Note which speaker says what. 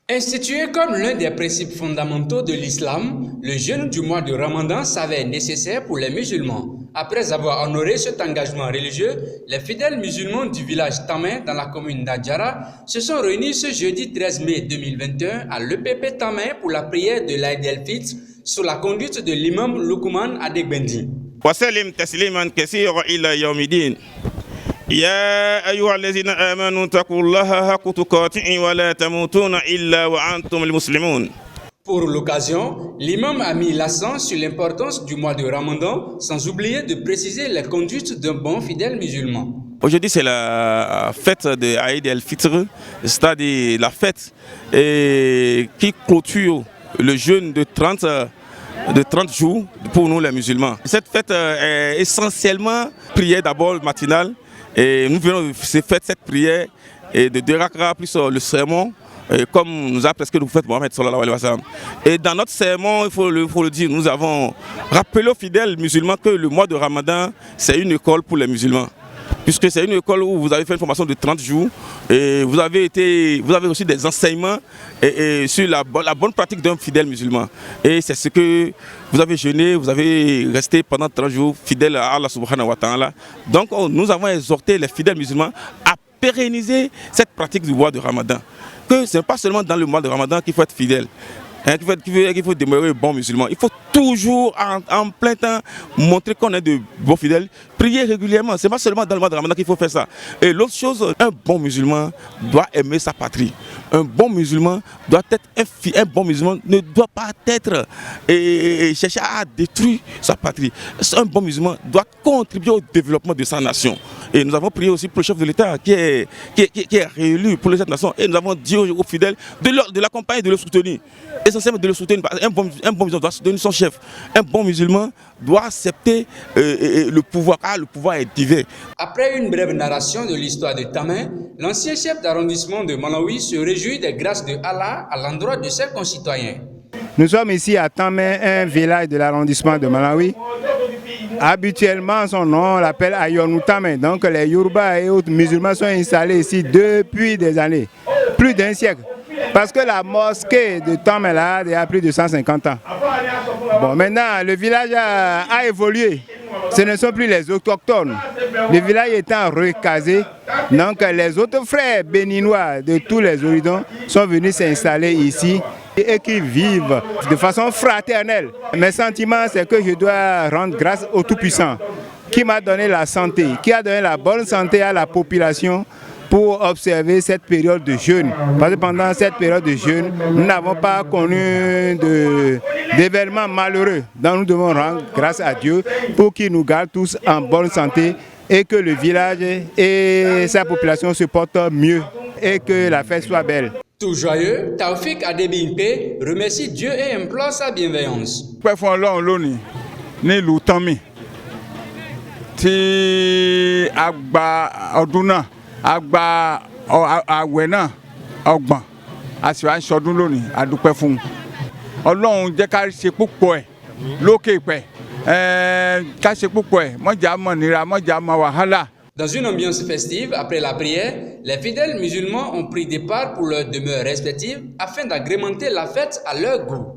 Speaker 1: Institué comme l'un des principes fondamentaux de l'islam, le jeûne du mois de Ramadan s'avère nécessaire pour les musulmans. Après avoir honoré cet engagement religieux, les fidèles musulmans du village Tamin dans la commune d'Adjara se sont réunis ce jeudi 13 mai 2021 à l'EPP Tamin pour la prière de l'Aïd el-Fitr sous la conduite de l'imam Lukman Adegbendi.
Speaker 2: وسلم تسليما كثيرا إلى يوم الدين يا أيها الذين آمنوا اتقوا الله حق تقاته ولا تموتون إلا وأنتم المسلمون.
Speaker 1: Pour l'occasion, l'imam a mis l'accent sur l'importance du mois de Ramadan, sans oublier de préciser les conduites d'un bon fidèle musulman.
Speaker 2: Aujourd'hui, c'est la fête de Aïd el-Fitr, c'est-à-dire la fête qui clôture le jeûne de 30 jours pour nous les musulmans. Cette fête est essentiellement prière d'abord matinale. Et nous venons de faire cette prière de 2 rak'ahs plus le sermon, comme nous a presque le prophète Mohammed sallallahu alayhi wa sallam. Et dans notre sermon, il faut le dire, nous avons rappelé aux fidèles musulmans que le mois de Ramadan, c'est une école pour les musulmans. Puisque c'est une école où vous avez fait une formation de 30 jours et vous avez reçu des enseignements sur la bonne pratique d'un fidèle musulman. Et c'est ce que vous avez jeûné, vous avez resté pendant 30 jours fidèle à Allah subhanahu wa ta'ala. Donc nous avons exhorté les fidèles musulmans à pérenniser cette pratique du mois de Ramadan. Que ce n'est pas seulement dans le mois de Ramadan qu'il faut être fidèle. Qu'il faut demeurer bon musulman. Il faut toujours en plein temps montrer qu'on est de bons fidèles, prier régulièrement. Ce n'est pas seulement dans le mois de Ramadan qu'il faut faire ça. Et l'autre chose, un bon musulman doit aimer sa patrie. Un bon musulman doit être un bon musulman ne doit pas être chercher à détruire sa patrie. Un bon musulman doit contribuer au développement de sa nation. Et nous avons prié aussi pour le chef de l'État qui est réélu pour cette nation. Et nous avons dit aux fidèles de l'accompagner, de le soutenir. Essentiellement de le soutenir. Un bon musulman doit soutenir son chef. Un bon musulman doit accepter le pouvoir, car le pouvoir est divin.
Speaker 1: Après une brève narration de l'histoire de Tamin, l'ancien chef d'arrondissement de Malawi se réjouit des grâces de Allah à l'endroit de ses concitoyens.
Speaker 3: Nous sommes ici à Tamin, un village de l'arrondissement de Malawi. Habituellement, son nom l'appelle Ayonou Tamin. Donc les Yoruba et autres musulmans sont installés ici depuis des années, plus d'un siècle. Parce que la mosquée de Tamin là a plus de 150 ans. Bon, maintenant, le village a évolué. Ce ne sont plus les autochtones. Le village étant recasé, donc les autres frères béninois de tous les horizons sont venus s'installer ici et qui vivent de façon fraternelle. Mes sentiments, c'est que je dois rendre grâce au Tout-Puissant qui m'a donné la santé, qui a donné la bonne santé à la population pour observer cette période de jeûne. Parce que pendant cette période de jeûne, nous n'avons pas connu d'événements malheureux. Donc nous devons rendre grâce à Dieu pour qu'il nous garde tous en bonne santé et que le village et sa population se portent mieux et que la fête soit belle.
Speaker 1: Tout joyeux, Taoufik Adebimpe remercie Dieu et implore sa bienveillance.
Speaker 4: Agba àwẹ̀ náà ọgbọ̀n a sì wá ń ṣọdún lónìí a dúpẹ́ fún un. Ọlọ́run jẹ́ ká ṣe púpọ̀ ẹ̀ lókè pẹ̀ ká ṣe púpọ̀ ẹ̀ mọ́jà mọ̀ nira mọ́jà mọ̀ wàhálà.
Speaker 1: Dans une ambiance festive, après la prière, les fidèles musulmans ont pris départ pour leurs demeures respectives afin d'agrémenter la fête à leur goût.